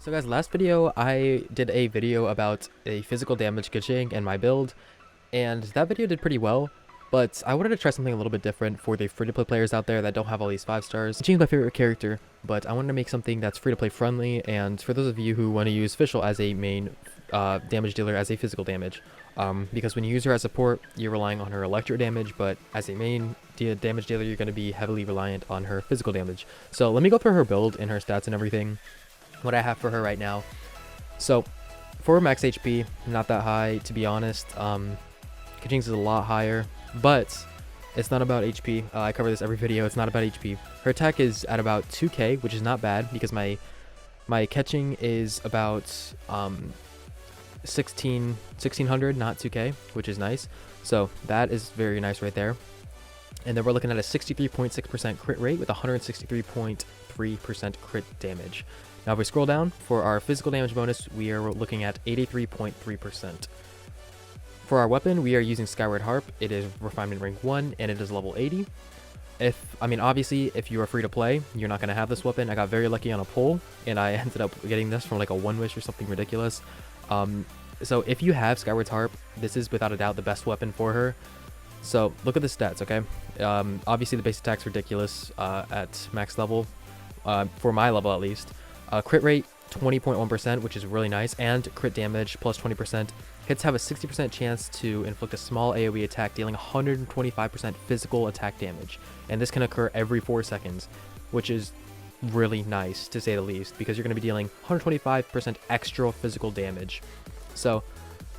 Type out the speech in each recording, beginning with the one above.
So guys, last video I did a video about a physical damage Kaching and my build, and that video did pretty well, but I wanted to try something a little bit different for the free-to-play players out there that don't have all these 5 stars. Kaching's my favorite character, but I wanted to make something that's free-to-play friendly, and for those of you who want to use FISCHL as a main damage dealer as a physical damage, because when you use her as support, you're relying on her electro damage, but as a main damage dealer, you're going to be heavily reliant on her physical damage. So let me go through her build and her stats and everything, what I have for her right now. So for max HP, not that high to be honest. Kaching's is a lot higher, but it's not about HP. I cover this every video. It's not about HP. Her attack is at about 2k, which is not bad because my catching is about 1600, not 2k, which is nice. So that is very nice right there. And then we're looking at a 63.6% crit rate with 163.3% crit damage. Now if we scroll down, for our physical damage bonus, we are looking at 83.3%. For our weapon, we are using Skyward Harp. It is Refinement Rank 1, and it is level 80. Obviously, if you are free to play, you're not going to have this weapon. I got very lucky on a pull, and I ended up getting this from like a 1-wish or something ridiculous. So if you have Skyward Harp, this is without a doubt the best weapon for her. So look at the stats, okay? Obviously, the base attack's ridiculous at max level, for my level at least. Crit rate 20.1%, which is really nice, and crit damage plus 20%. Hits have a 60% chance to inflict a small AoE attack, dealing 125% physical attack damage, and this can occur every 4 seconds, which is really nice to say the least, because you're going to be dealing 125% extra physical damage. So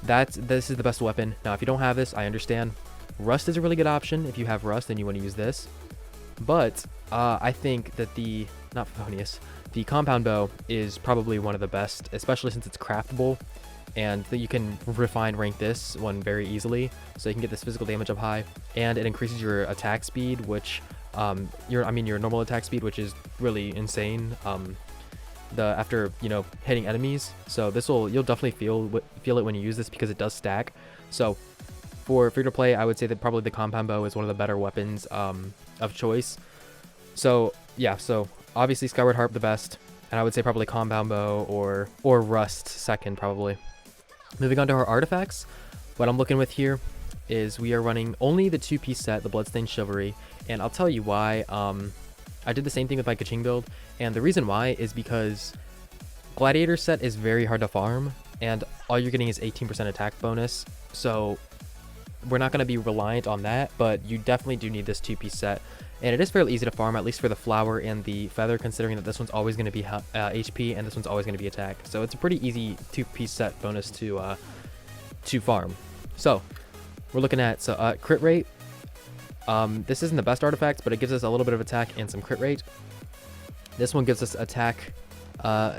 this is the best weapon. Now if you don't have this, I understand. Rust is a really good option. If you have Rust and you want to use this, but I think that the compound bow is probably one of the best, especially since it's craftable, and that you can refine rank this one very easily, so you can get this physical damage up high, and it increases your attack speed, which your normal attack speed, which is really insane. After hitting enemies, so you'll definitely feel it when you use this, because it does stack. So for free to play, I would say that probably the compound bow is one of the better weapons of choice. So yeah, so obviously Skyward Harp the best, and I would say probably compound bow or Rust second probably. Moving on to our artifacts, what I'm looking with here is we are running only the 2-piece set, the Bloodstained Chivalry, and I'll tell you why. I did the same thing with my Kaching build, and the reason why is because Gladiator set is very hard to farm, and all you're getting is 18% attack bonus, so we're not going to be reliant on that, but you definitely do need this 2-piece set. And it is fairly easy to farm, at least for the flower and the feather, considering that this one's always going to be HP and this one's always going to be attack. So it's a pretty easy 2-piece set bonus to farm. So we're looking at crit rate. This isn't the best artifact, but it gives us a little bit of attack and some crit rate. This one gives us attack,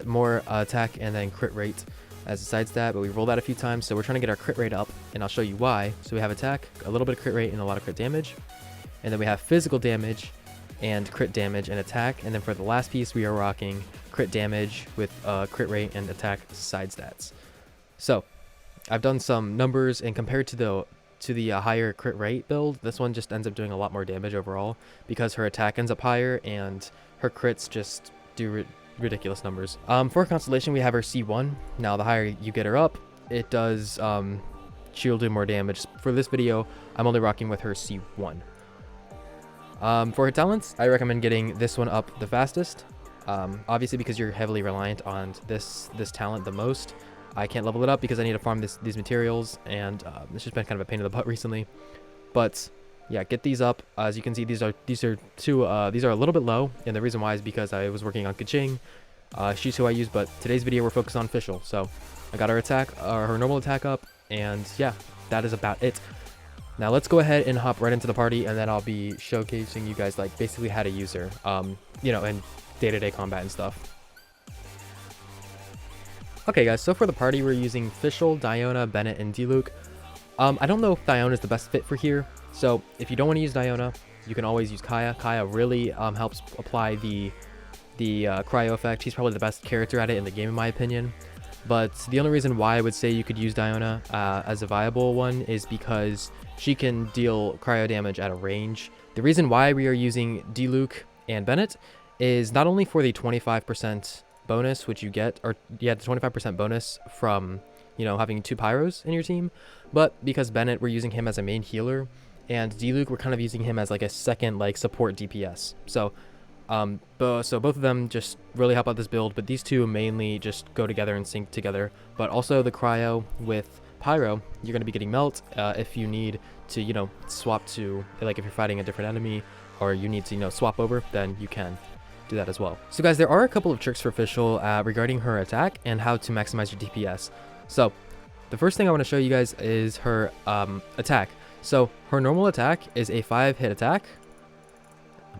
more attack and then crit rate as a side stat, but we rolled that a few times, so we're trying to get our crit rate up, and I'll show you why. So we have attack, a little bit of crit rate, and a lot of crit damage. And then we have physical damage and crit damage and attack. And then for the last piece, we are rocking crit damage with crit rate and attack side stats. So I've done some numbers, and compared to the higher crit rate build, this one just ends up doing a lot more damage overall, because her attack ends up higher and her crits just do ridiculous numbers. For Constellation, we have her C1. Now the higher you get her up, it does she'll do more damage. For this video, I'm only rocking with her C1. For her talents, I recommend getting this one up the fastest. Obviously, because you're heavily reliant on this talent the most. I can't level it up because I need to farm these materials, and it's just been kind of a pain in the butt recently. But yeah, get these up. As you can see, these are a little bit low, and the reason why is because I was working on Kaching. She's who I use, but today's video we're focused on FISCHL. So I got her attack, her normal attack up, and yeah, that is about it. Now let's go ahead and hop right into the party, and then I'll be showcasing you guys like basically how to use her, in day-to-day combat and stuff. Okay guys, so for the party we're using FISCHL, Diona, Bennett, and D-Luke. I don't know if Diona is the best fit for here, so if you don't want to use Diona, you can always use Kaya. Kaya really helps apply the cryo effect. She's probably the best character at it in the game in my opinion. But the only reason why I would say you could use Diona as a viable one is because she can deal cryo damage at a range. The reason why we are using D-Luke and Bennett is not only for the 25% bonus, which you get, or yeah, the 25% bonus from, you know, having 2 pyros in your team. But because Bennett, we're using him as a main healer, and D-Luke, we're kind of using him as like a second like support DPS. So so both of them just really help out this build, but these two mainly just go together and sync together. But also the cryo with pyro, you're going to be getting melt if you need to, you know, swap to, like if you're fighting a different enemy or you need to, you know, swap over, then you can do that as well. So guys, there are a couple of tricks for FISCHL regarding her attack and how to maximize your DPS. So the first thing I want to show you guys is her attack. So her normal attack is a 5-hit attack,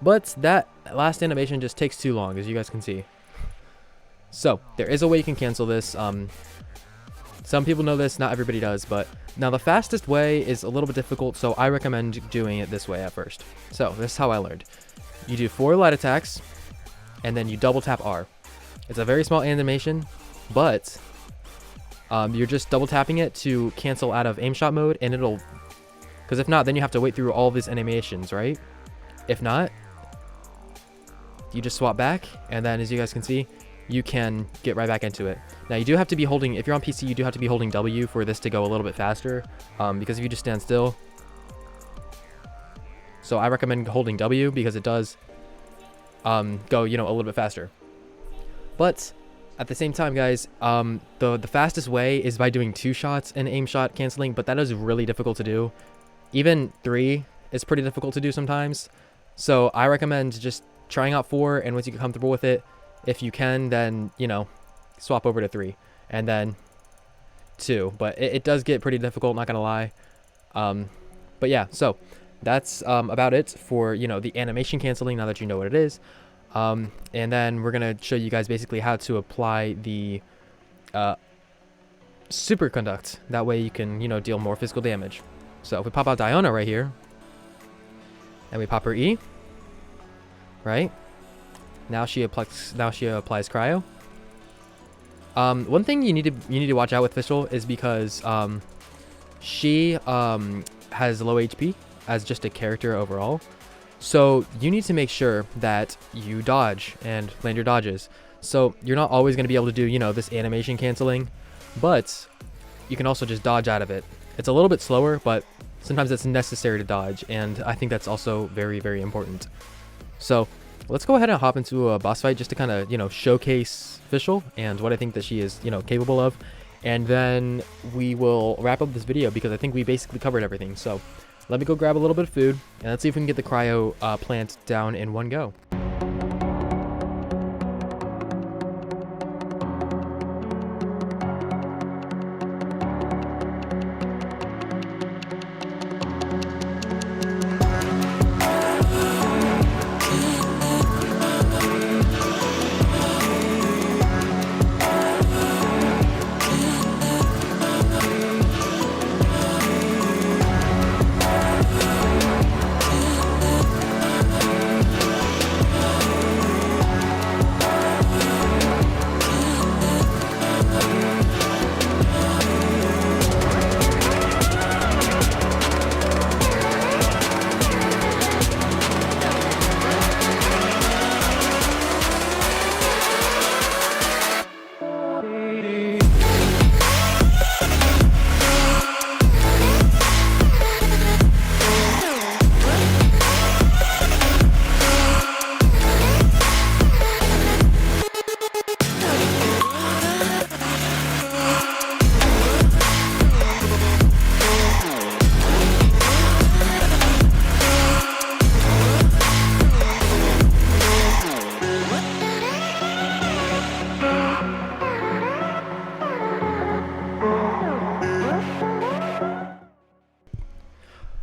but that last animation just takes too long, as you guys can see. So there is a way you can cancel this. Some people know this, not everybody does, but now the fastest way is a little bit difficult, so I recommend doing it this way at first. So this is how I learned. You do 4 light attacks, and then you double tap R. It's a very small animation, but you're just double tapping it to cancel out of aim shot mode, and it'll, because if not, then you have to wait through all of these animations, right? If not, you just swap back, and then as you guys can see, you can get right back into it. Now you do have to be holding, if you're on PC, you do have to be holding W for this to go a little bit faster, because if you just stand still. So I recommend holding W because it does go, you know, a little bit faster. But at the same time, guys, the fastest way is by doing 2 shots and aim shot canceling, but that is really difficult to do. Even 3 is pretty difficult to do sometimes. So I recommend just trying out 4, and once you get comfortable with it, if you can, then, you know, swap over to 3 and then 2. But it does get pretty difficult, not gonna lie. But yeah, so that's about it for, you know, the animation canceling, now that you know what it is. And then we're gonna show you guys basically how to apply the superconduct. That way you can, you know, deal more physical damage. So if we pop out Diona right here, and we pop her E, right? Now she applies cryo. One thing you need to watch out with FISCHL is because she has low HP as just a character overall. So you need to make sure that you dodge and land your dodges. So you're not always going to be able to do, you know, this animation canceling, but you can also just dodge out of it. It's a little bit slower, but sometimes it's necessary to dodge, and I think that's also very, very important. So let's go ahead and hop into a boss fight just to kind of, you know, showcase FISCHL and what I think that she is, you know, capable of. And then we will wrap up this video because I think we basically covered everything. So let me go grab a little bit of food, and let's see if we can get the cryo plant down in one go.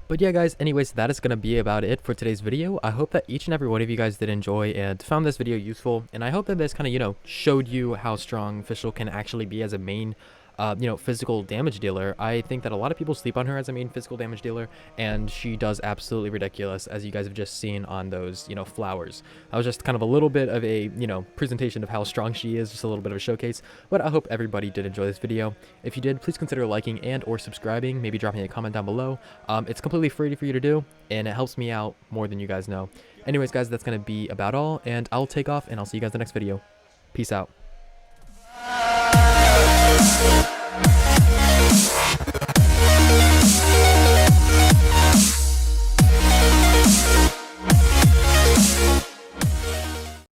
But yeah, guys, anyways, that is going to be about it for today's video. I hope that each and every one of you guys did enjoy and found this video useful. And I hope that this kind of, you know, showed you how strong FISCHL can actually be as a main, you know, physical damage dealer. I think that a lot of people sleep on her as a main physical damage dealer, and she does absolutely ridiculous, as you guys have just seen on those, you know, flowers. That was just kind of a little bit of a, you know, presentation of how strong she is, just a little bit of a showcase. But I hope everybody did enjoy this video. If you did, please consider liking and or subscribing, maybe dropping a comment down below. It's completely free for you to do, and it helps me out more than you guys know. Anyways, guys, that's going to be about all, and I'll take off, and I'll see you guys in the next video. Peace out.